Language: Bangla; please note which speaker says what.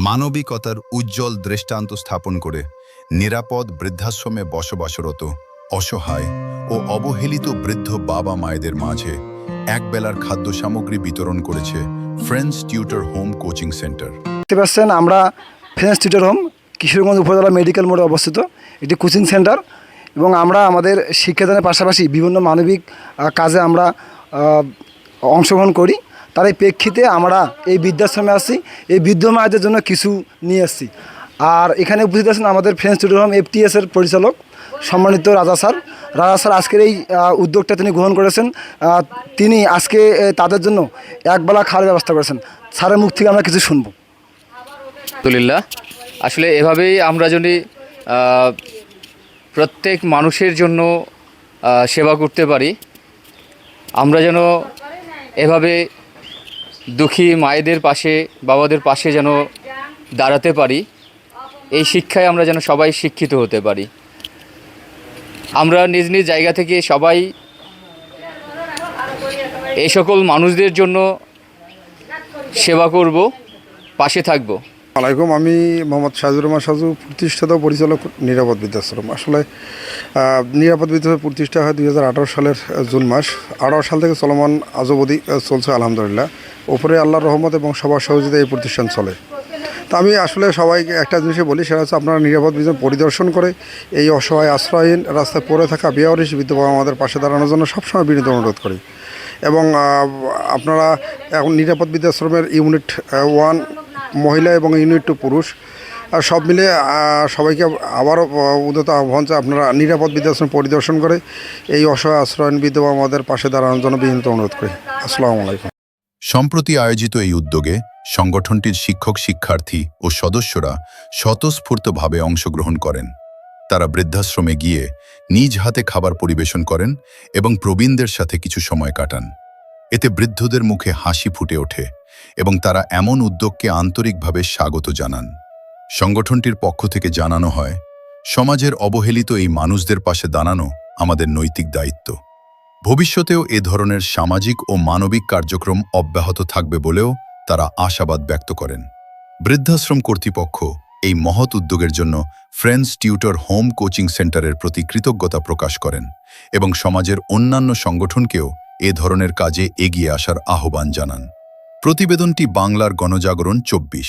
Speaker 1: মানবিকতার উজ্জ্বল দৃষ্টান্ত স্থাপন করে নিরাপদ বৃদ্ধাশ্রমে বসবাসরত অসহায় ও অবহেলিত বৃদ্ধ বাবা মায়েদের মাঝে একবেলার খাদ্য সামগ্রী বিতরণ করেছে friends tutor home coaching centre.
Speaker 2: দেখতে পাচ্ছেন আমরা ফ্রেন্ডস টিউটর হোম কিশোরগঞ্জ উপজেলা মেডিকেল মোড়ে অবস্থিত একটি কোচিং সেন্টার, এবং আমরা আমাদের শিক্ষাদানের পাশাপাশি বিভিন্ন মানবিক কাজে আমরা অংশগ্রহণ করি। তার এই প্রেক্ষিতে আমরা এই বৃদ্ধাশ্রমে আসছি, এই বৃদ্ধ মায়েদের জন্য কিছু নিয়ে আসছি। আর এখানে উপস্থিত আছেন আমাদের ফ্রেন্ডস টিউটর হোম FTS-এর পরিচালক সম্মানিত রাজা স্যার আজকের এই উদ্যোগটা তিনি গ্রহণ করেছেন। তিনি আজকে তাদের জন্য একবেলা খাওয়ার ব্যবস্থা করেছেন। স্যারের মুখ থেকে আমরা কিছু শুনবো।
Speaker 3: আলহামদুলিল্লাহ, আসলে এভাবেই আমরা যদি প্রত্যেক মানুষের জন্য সেবা করতে পারি, আমরা যেন এভাবে দুঃখী মায়েদের পাশে বাবাদের পাশে যেন দাঁড়াতে পারি, এই শিক্ষায় আমরা যেন সবাই শিক্ষিত হতে পারি। আমরা নিজ নিজ জায়গা থেকে সবাই এই সকল মানুষদের জন্য সেবা করব, পাশে থাকব।
Speaker 4: আলাইকুম, আমি মোহাম্মদ সাজুর রহমান সাজু, প্রতিষ্ঠাতা পরিচালক নিরাপদ বৃদ্ধাশ্রম। আসলে নিরাপদ বৃদ্ধাশ্রম প্রতিষ্ঠা হয় 2018 সালের জুন মাস। 18 সাল থেকে চলমান আজ অবধি চলছে আলহামদুলিল্লাহ। ওপরে আল্লাহর রহমত এবং সবার সহযোগিতায় এই প্রতিষ্ঠান চলে। তো আমি আসলে সবাইকে একটা জিনিসই বলি, সেটা হচ্ছে আপনারা নিরাপদ বৃদ্ধাশ্রম পরিদর্শন করে এই অসহায় আশ্রয়হীন রাস্তায় পড়ে থাকা বেওয়ারিশ বৃদ্ধ বাবা আমাদের পাশে দাঁড়ানোর জন্য সবসময় বিনীত অনুরোধ করি। এবং আপনারা এখন নিরাপদ বৃদ্ধাশ্রমের ইউনিট 1 মহিলা এবং ইউনিট 2 পুরুষ, আর সব মিলে সবাইকে আবারও উদ্যত আহ্বান যে আপনারা নিরাপদ বৃদ্ধাশ্রম পরিদর্শন করে এই অসহায় আশ্রয়হীন বৃদ্ধ বাবা আমাদের পাশে দাঁড়ানোর জন্য বিনীত অনুরোধ করি। আসসালামু আলাইকুম।
Speaker 1: সম্প্রতি আয়োজিত এই উদ্যোগে সংগঠনটির শিক্ষক, শিক্ষার্থী ও সদস্যরা স্বতঃস্ফূর্তভাবে অংশগ্রহণ করেন। তারা বৃদ্ধাশ্রমে গিয়ে নিজ হাতে খাবার পরিবেশন করেন এবং প্রবীণদের সাথে কিছু সময় কাটান। এতে বৃদ্ধদের মুখে হাসি ফুটে ওঠে এবং তারা এমন উদ্যোগকে আন্তরিকভাবে স্বাগত জানান। সংগঠনটির পক্ষ থেকে জানানো হয়, সমাজের অবহেলিত এই মানুষদের পাশে দাঁড়ানো আমাদের নৈতিক দায়িত্ব। ভবিষ্যতেও এ ধরনের সামাজিক ও মানবিক কার্যক্রম অব্যাহত থাকবে বলেও তারা আশাবাদ ব্যক্ত করেন। বৃদ্ধাশ্রম কর্তৃপক্ষ এই মহৎ উদ্যোগের জন্য ফ্রেন্ডস টিউটর হোম কোচিং সেন্টারের প্রতি কৃতজ্ঞতা প্রকাশ করেন এবং সমাজের অন্যান্য সংগঠনকেও এ ধরনের কাজে এগিয়ে আসার আহ্বান জানান। প্রতিবেদনটি বাংলার গণজাগরণ 24।